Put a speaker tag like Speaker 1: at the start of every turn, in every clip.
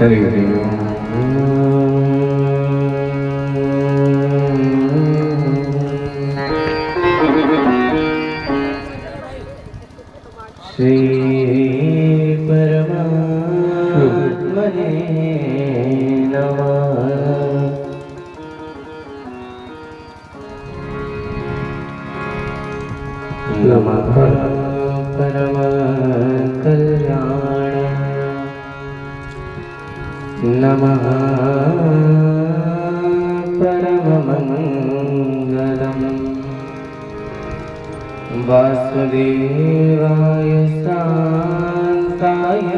Speaker 1: हरि ओम। श्री परमात्मने नमः। नमः परम कल्याण, नमः परम मंगलम्, वासुदेवाय शान्ताय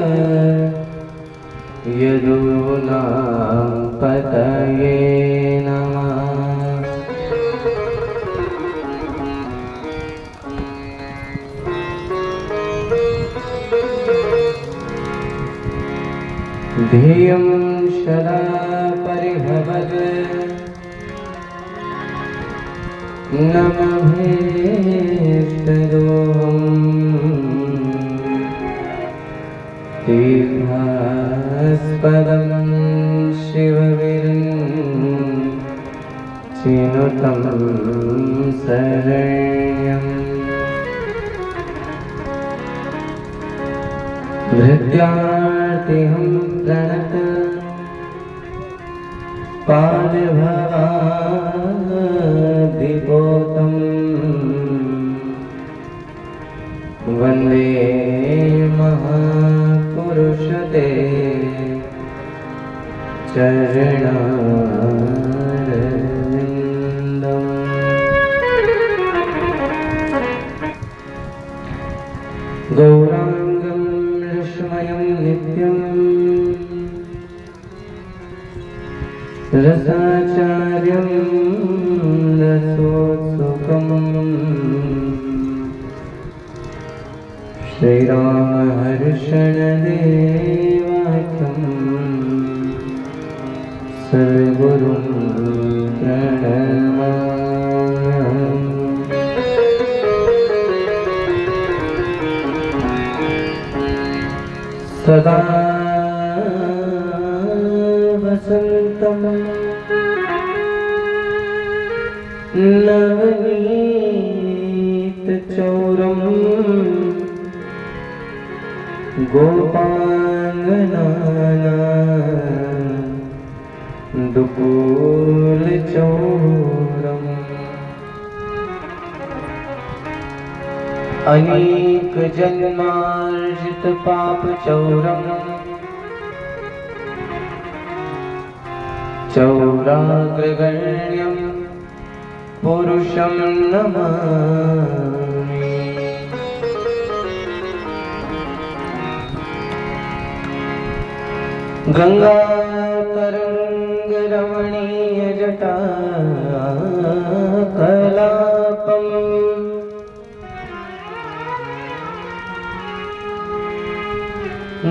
Speaker 1: यदूनां पतये नमः। ध्येयं सदा परिभवत् नमः तीर्थास्पदं शिवविरञ्चिनुतं शरण्यम्। धृत्यार्तिहं प्रणत पादभवादिपोतम्, वन्दे महापुरुषते चरणारविन्दम्। गौराङ्गं लक्ष्मयं नित्यं रसाचार्यं रसोत्सुकम्, श्रीरामहर्षणदेवाख्यं सर्वगुरुं प्रणमाम्यहम्। सदा वसन्तं नवनीतचौरं, गोपाङ्गनानां दुकूलचौरम्, अनेकजन्मार्जितपापचौरम्, चौराग्रगण्यं पुरुषं नमामि। गङ्गातरङ्गरमणीयजटा कलापम्,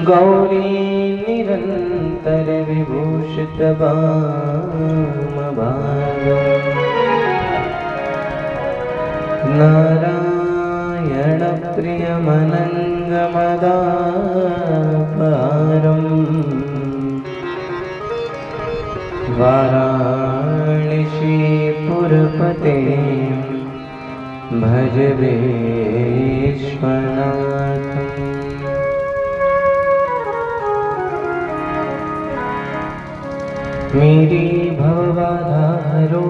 Speaker 1: गौरी निरन्तर विभूषित वामभागम्, नारायण प्रियमनङ्गमदापारम्, वाराणसीपुरपते भज विश्वनाथम्। मेरी भवबाधा हरो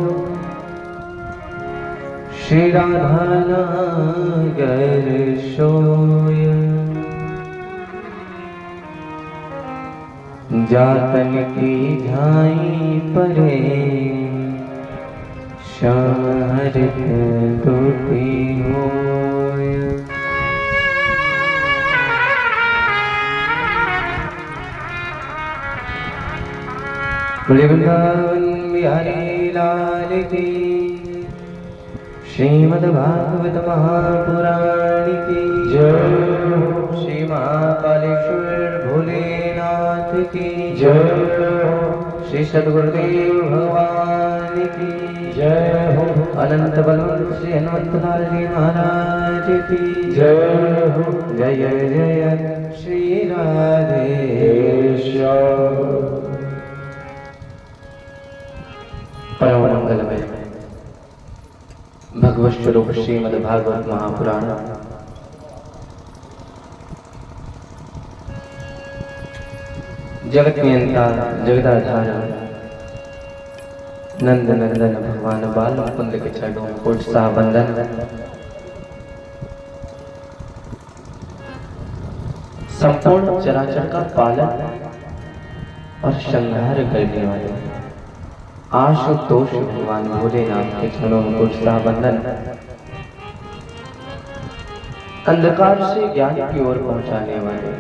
Speaker 1: श्री राधानगर सोय, जातन की झाई परे शारित टूटी होय। वृंदावन बिहारी लाल की, श्रीमद्भागवत महापुराण की जय। श्री महाकालेश्वर भोलेनाथ की जय। श्री सद्गुरुदेव भगवान की जय हो। अनंत बलवंत श्री हनुमंतलाल जी महाराज की जय हो। जय जय श्री राधे परम मंगलमय भगवत स्वरूप श्रीमद् भागवत महापुराण जगत नियंता जगदाधार नंद नंदन भगवान बाल मुकुंद के चरणों में कोट सा वंदन। संपूर्ण चराचर का पालन और संहार करने वाले आशुतोष भगवान भोलेनाथ के चरणों में कोट सा वंदन। अंधकार से ज्ञान की ओर पहुंचाने वाले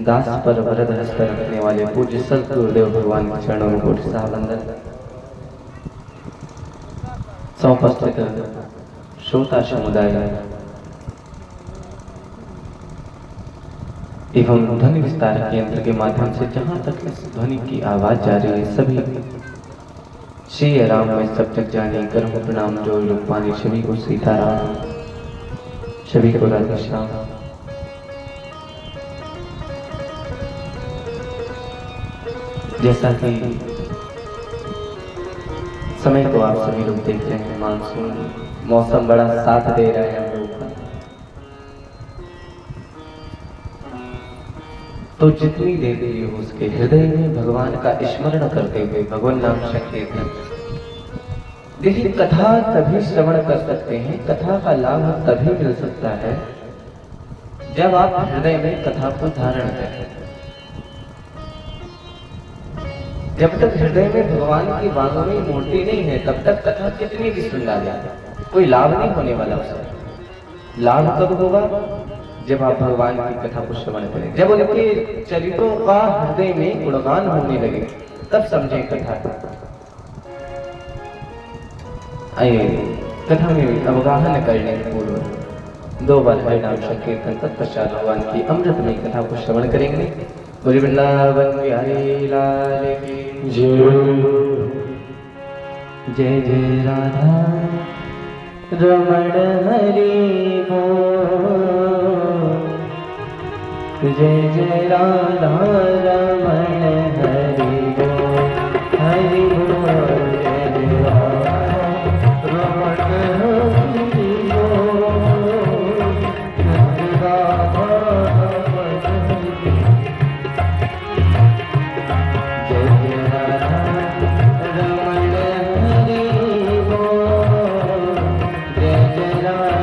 Speaker 1: दास पर वरद हस्त रखने वाले पूज्य संत गुरुदेव भगवान के चरणों में कोटि सा वंदन। समुपस्थित श्रोता समुदाय एवं ध्वनि विस्तारक यंत्र के माध्यम से जहां तक इस ध्वनि की आवाज जा रही है, सभी श्री राम में सब तक जाने कर्म प्रणाम जो रूपानी सभी को सीताराम, सभी को राधे श्याम। जैसा कि समय को आप सभी लोग देख रहे हैं, मानसून मौसम बड़ा साथ दे रहा है हम लोग का। तो जितनी देर भी हो उसके हृदय में भगवान का स्मरण करते हुए भगवान नाम संकीर्तन। देखिए, कथा तभी श्रवण कर सकते हैं, कथा का लाभ तभी मिल सकता है जब आप हृदय में कथा को धारण करें। जब तक हृदय में भगवान की वांगमयी मूर्ति नहीं है, तब तक कथा कितनी भी सुन डाले कोई लाभ नहीं होने वाला उसका। लाभ कब होगा? जब आप भगवान की कथा को श्रवण करें, जब उनके चरित्रों का हृदय में गुणगान होने लगे, तब समझें कथा। आइए कथा में अवगाहन करने के पूर्व 2 बार हरि नाम संकीर्तन तत्पश्चात भगवान की अमृतमयी कथा को श्रवण करेंगे। बोले वृंदावन बिहारी लाल की जय। जय जय राधा रमण हरि बोल, जय जय राधा रमण हरि बोल, हरि बोल। जय जय राधा रमण हरि बोल, जय राधा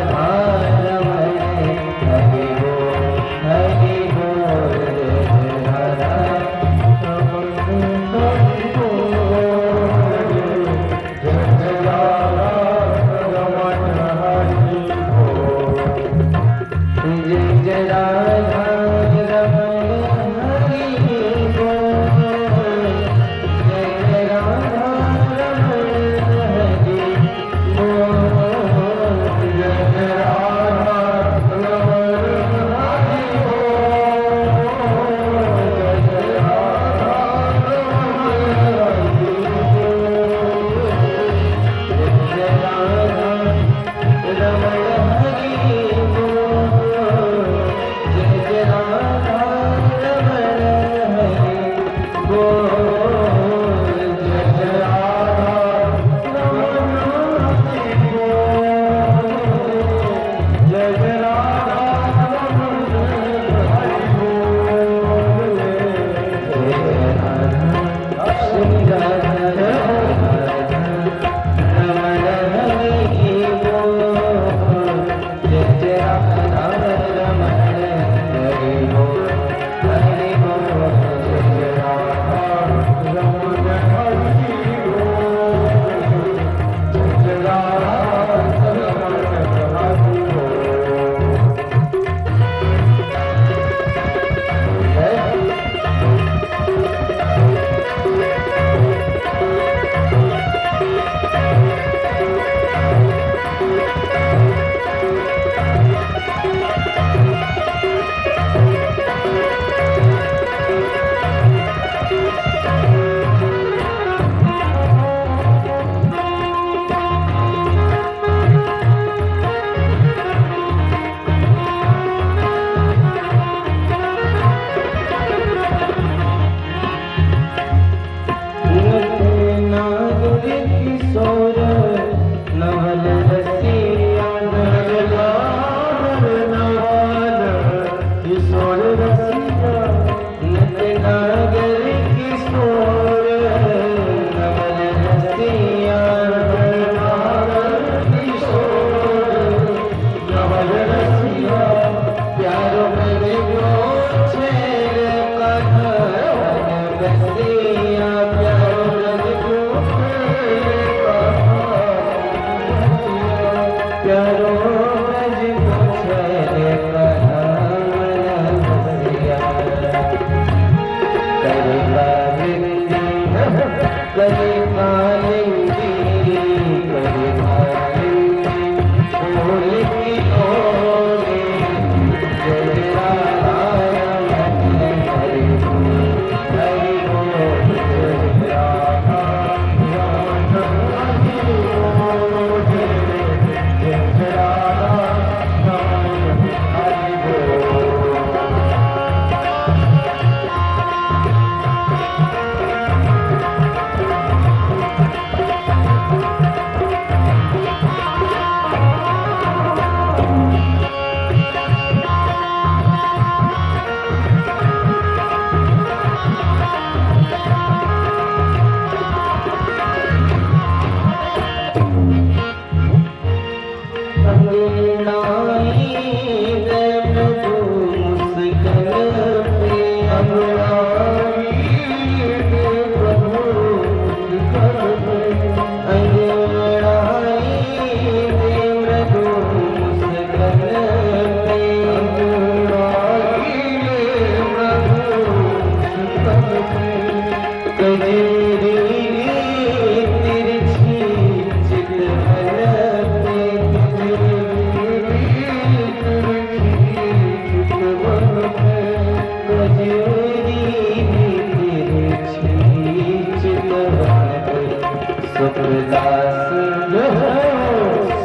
Speaker 1: सुखदास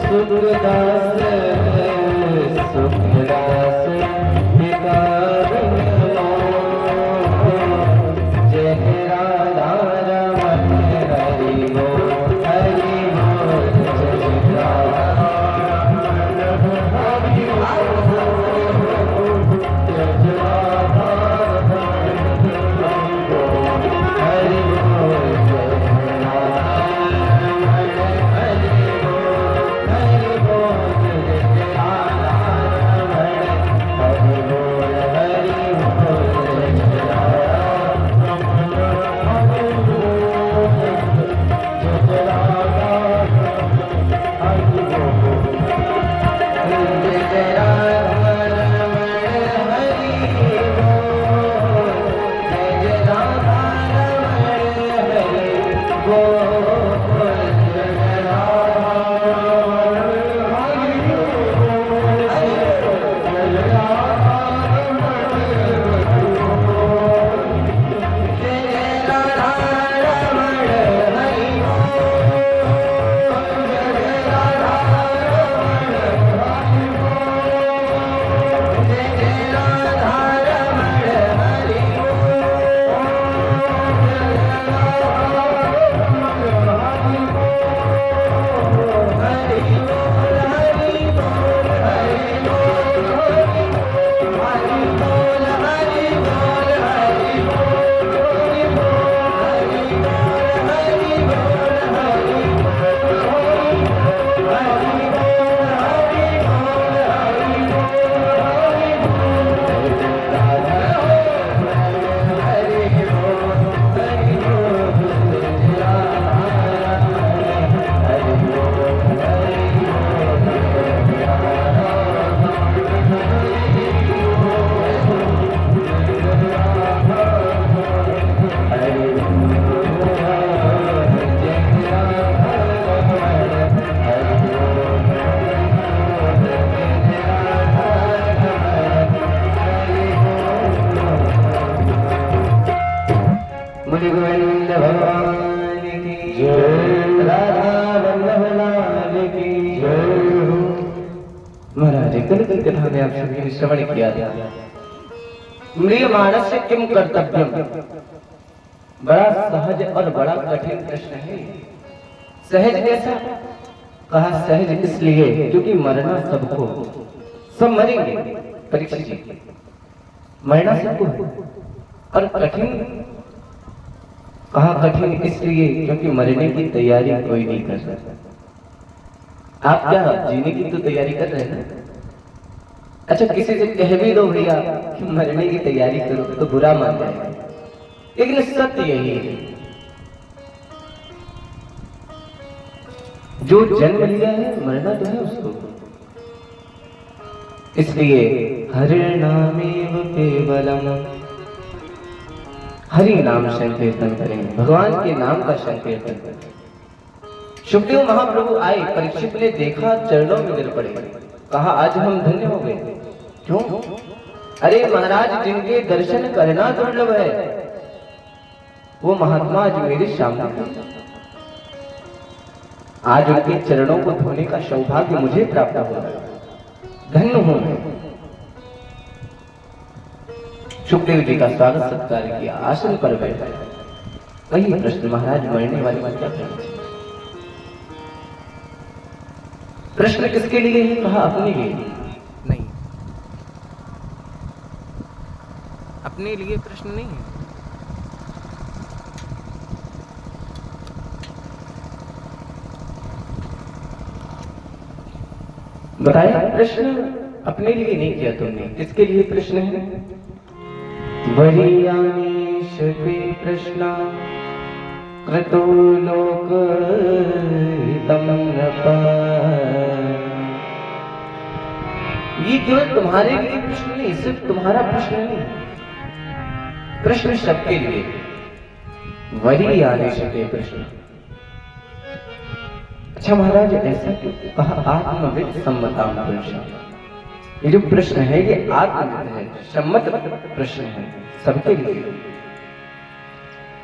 Speaker 1: सुखदास सुखदास जय राधा रमन हरि बोल हरि बोल जय राधा हरि बोल जय राधा हरि कथा में आप सभी ने श्रवण किया था। म्रियमाणस्य किम कर्तव्यम, बड़ा सहज और बड़ा कठिन प्रश्न है। सहज कैसा? कहा सहज इसलिए क्योंकि मरना सबको, सब मरेंगे। परीक्षित जी, मरना सबको है। और कठिन कहा कठिन इसलिए क्योंकि मरने की तैयारी कोई नहीं कर सकता। आप क्या जीने की तो तैयारी कर रहे हैं? अच्छा, किसी से कह भी दो भैया कि मरने की तैयारी करो तो बुरा मान जाएगा, लेकिन सत्य यही है। जो जन्म लिया है मरना तो है उसको। इसलिए हरि नामेव केवलम, हरि नाम संकीर्तन करें, भगवान के नाम का संकीर्तन करें। सुखदेव महाप्रभु आए, परीक्षित ने देखा, चरणों में गिर पड़े, कहा आज हम धन्य हो गए। क्यों? अरे महाराज, जिनके दर्शन करना दुर्लभ है वो महात्मा आज मेरे सामने, आज उनके चरणों को धोने का सौभाग्य मुझे प्राप्त हुआ, धन्य हूं मैं। सुखदेव जी का स्वागत सत्कार किया, आसन पर बैठा। वही प्रश्न, महाराज मरने वाले को क्या करना चाहिए? प्रश्न किसके लिए है? कहा अपने लिए नहीं, अपने लिए प्रश्न नहीं है। बताया प्रश्न अपने लिए नहीं किया तुमने, किसके लिए प्रश्न है? वरीयानीश के प्रश्न क्रतो लोक हितम ये केवल तुम्हारे लिए प्रश्न नहीं, सिर्फ तुम्हारा प्रश्न नहीं, प्रश्न सबके लिए। वही आदेश के प्रश्न। अच्छा महाराज, ऐसा क्यों? कहा आत्मविद सम्मताम प्रश्न। ये जो प्रश्न है ये आत्मविद है, सम्मत प्रश्न है सबके लिए।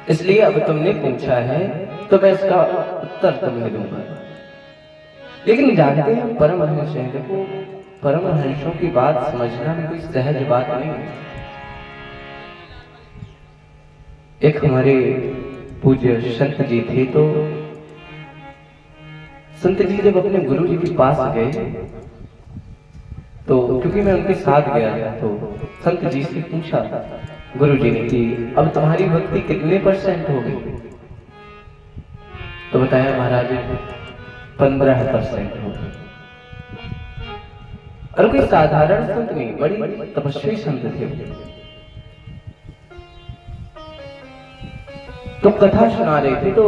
Speaker 1: इसलिए अब तुमने पूछा है तो मैं इसका उत्तर तुम्हें दूंगा। लेकिन जानते हैं परमहंस हैं, देखो परमहंसों की बात समझना में कोई सहज बात नहीं है। एक हमारे पूज्य संत जी थे, तो संत जी जब अपने गुरु जी के पास गए, तो क्योंकि मैं उनके साथ गया था, तो संत जी से पूछा गुरु जी ने कि अब तुम्हारी भक्ति कितने % हो गई? तो बताया महाराज 15% हो गई। और कोई साधारण संत नहीं, बड़ी तपस्वी संत थे। तो कथा सुना रहे थे, तो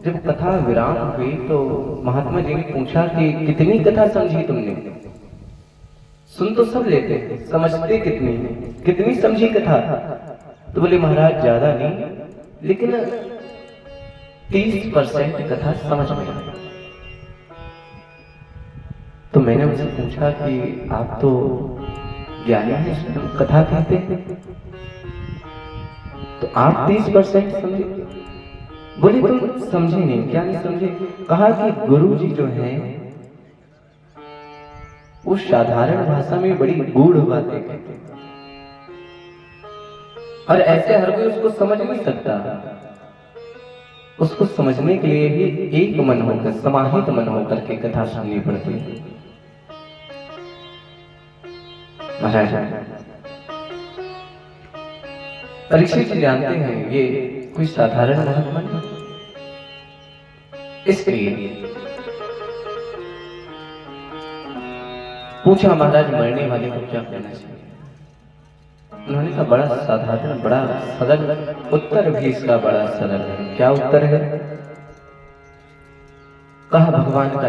Speaker 1: जब कथा विराम हुई तो महात्मा जी ने पूछा कि कितनी कथा समझी तुमने? सुन तो सब लेते, समझते कितनी समझी कथा? तो बोले महाराज ज्यादा नहीं, लेकिन 30% कथा समझ में आई। तो मैंने उनसे पूछा कि आप तो ज्ञानी हैं, कथा कहते हैं, तो आप 30% समझे? बोले तुम समझे नहीं। क्या नहीं समझे? कहा कि गुरु जी जो हैं वो साधारण भाषा में बड़ी गूढ़ बातें कहते हैं, और ऐसे हर कोई उसको समझ नहीं सकता। उसको समझने के लिए भी एक मन होकर, समाहित मन होकर के कथा सुननी पड़ती है। महाराज परीक्षित जानते हैं ये कोई साधारण महात्मा नहीं, इसलिए पूछा महाराज मरने वाले को क्या करना चाहिए? उन्होंने कहा बड़ा साधारण, बड़ा सरल उत्तर भी इसका बड़ा सरल है। क्या उत्तर है? कहा भगवान का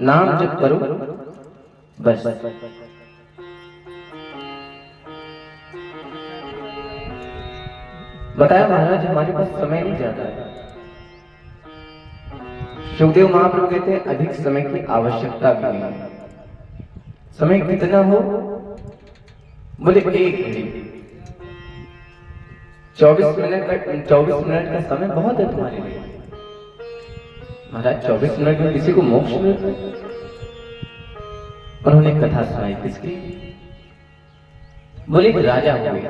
Speaker 1: नाम जप करो बस। बताया महाराज हमारे पास समय नहीं ज्यादा है। शिवदेव महाप्रभु कहते हैं अधिक समय की आवश्यकता भी नहीं है। समय कितना हो? बोले 1 घड़ी, 24 मिनट का समय बहुत है तुम्हारे लिए। महाराज 24 मिनट में किसी को मोक्ष मिलता है? उन्होंने कथा सुनाई किसकी? बोले राजा हुए,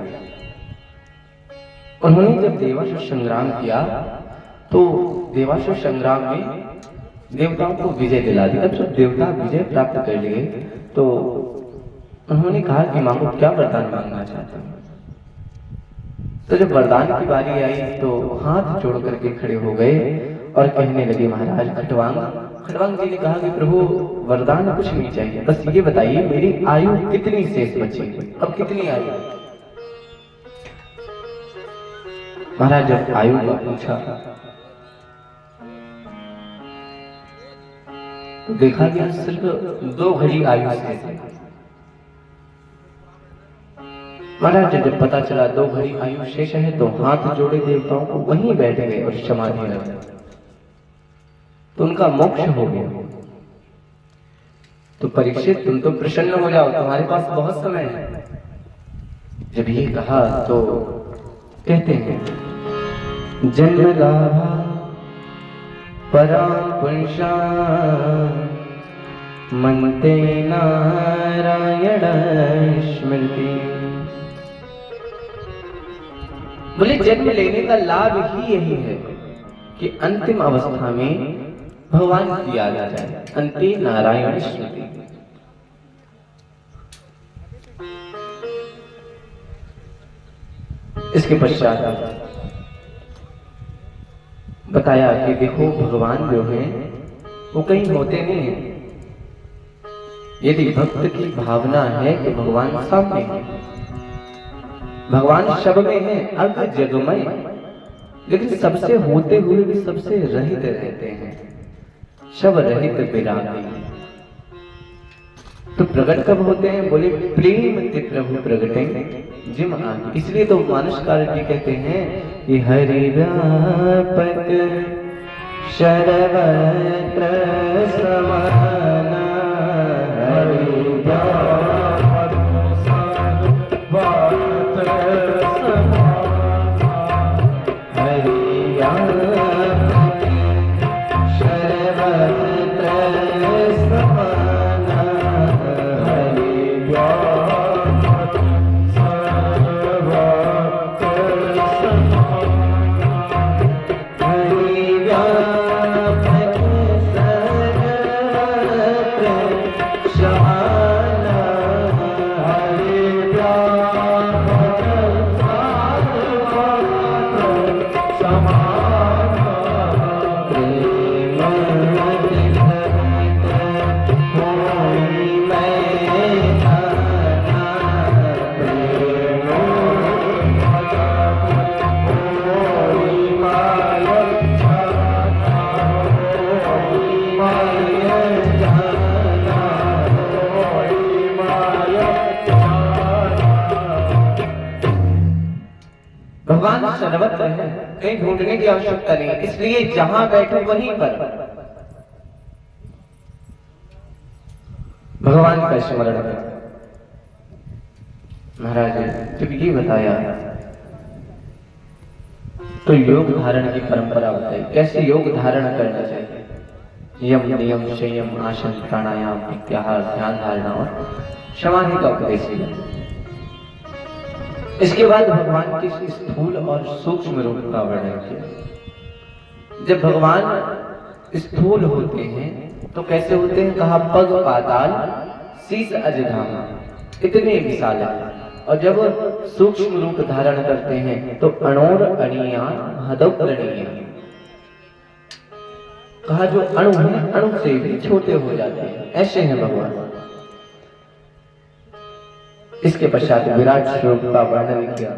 Speaker 1: उन्होंने जब देवासुर संग्राम किया तो देवासुर संग्राम में देवताओं को विजय दिला दी। जब सब देवता विजय प्राप्त कर लिए तो उन्होंने कहा कि मां को क्या वरदान मांगना चाहते हैं। तो जब वरदान की बारी आई तो हाथ जोड़ करके खड़े हो गए और कहने लगे महाराज खटवांग जी ने कहा कि प्रभु वरदान कुछ नहीं चाहिए, बस ये बताइए मेरी आयु कितनी शेष बची, अब कितनी आयु? महाराज जब आयु का पूछा तो देखा गया सिर्फ 2 घड़ी आयु शेष है। महाराज जब पता चला 2 घड़ी आयु शेष है तो हाथ जोड़े देवताओं को वहीं बैठ गए और समाधि लगा, तो उनका मोक्ष हो गया। तो परीक्षित तुम तो प्रसन्न हो जाओ, तुम्हारे पास बहुत समय है। जब ये कहा तो कहते हैं जन्म लाभा परां पुंसा मनते नारायण स्मृति। बोले जन्म लेने का लाभ ही यही है कि अंतिम अवस्था में भगवान की याद आ जाए, अंते नारायण स्मृति। इसके पश्चात बताया कि देखो भगवान जो हैं वो कहीं होते नहीं हैं। यदि भक्त की भावना है कि भगवान सामने है, भगवान सब में है, अर्ध जगमय, लेकिन सबसे होते हुए भी सबसे रहित रहते हैं, सब रहित विरागी। तो प्रकट कब होते हैं? बोले प्रेम ते प्रभु प्रगटे जिम आगे। इसलिए तो मानसकार जी कहते हैं कि हरि व्यापक सर्वत्र समाना, हरि व्यापक सर्वत्र समाना, हरि व्यापक भगवान सर्वत्र है, कहीं ढूंढने की आवश्यकता नहीं, इसलिए जहां बैठो वहीं पर भगवान का स्मरण करो। महाराज जब ये बताया तो योग धारण की परंपरा बताई, कैसे योग धारण करना चाहिए। यम नियम संयम आसन प्राणायाम प्रत्याहार ध्यान धारणा और समाधि का उपदेश दिया। इसके बाद भगवान के स्थूल और सूक्ष्म रूप का वर्णन किया। जब भगवान स्थूल होते हैं तो कैसे होते हैं, कहा पग पाताल शीश अजधामा, इतने विशाल है। और जब सूक्ष्म रूप धारण करते हैं तो अणोर अणिया हदौरणीय, कहा जो अणु है अणु से भी छोटे हो जाते हैं, ऐसे हैं भगवान। इसके पश्चात विराट स्वरूप का वर्णन किया।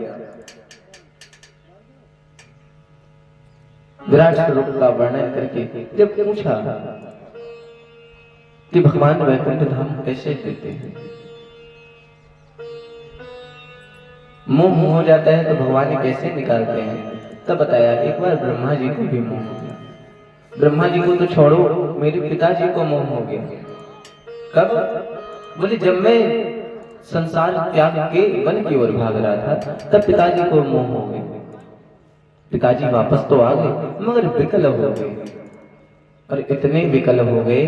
Speaker 1: विराट स्वरूप का वर्णन करके जब पूछा कि भगवान वैकुंठ धाम कैसे देते हैं, मोह हो जाता है तो भगवान कैसे निकालते हैं, तब बताया एक बार ब्रह्मा जी को भी मोह हो गया। ब्रह्मा जी को तो छोड़ो, मेरे पिताजी को मोह हो गया। कब? बोले जब मैं संसार त्याग के वन की ओर भाग रहा था तब पिताजी को मोह हो गया। पिताजी वापस तो आ गए मगर विकल हो गए, और इतने विकल हो गए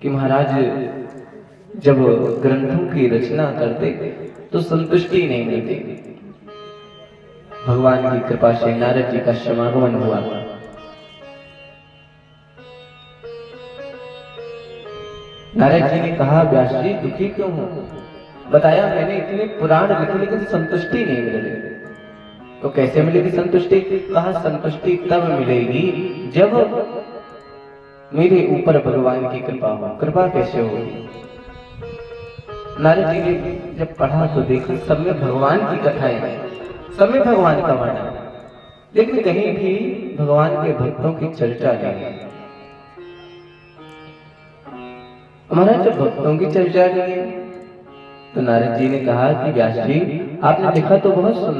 Speaker 1: कि महाराज जब ग्रंथों की रचना करते तो संतुष्टि नहीं मिलती। भगवान की कृपा से नारद जी का समागमन हुआ। नारद जी ने कहा व्यास जी दुखी क्यों हो? बताया मैंने इतने पुराण लिखे लेकिन संतुष्टि नहीं मिल रही। तो कैसे मिलेगी संतुष्टि? कहा संतुष्टि तब मिलेगी जब मेरे ऊपर भगवान की कृपा हो। कृपा कैसे होगी? नारद जी ने जब पढ़ा तो देखा सब में भगवान की कथाएं हैं, सब में भगवान का वर्णन, लेकिन कहीं भी भगवान के भक्तों की चर्चा नहीं है। हमारा जब भक्तों की चर्चा नहीं है तो नारद जी ने कहा कि व्यास जी आपने लिखा तो बहुत सुंदर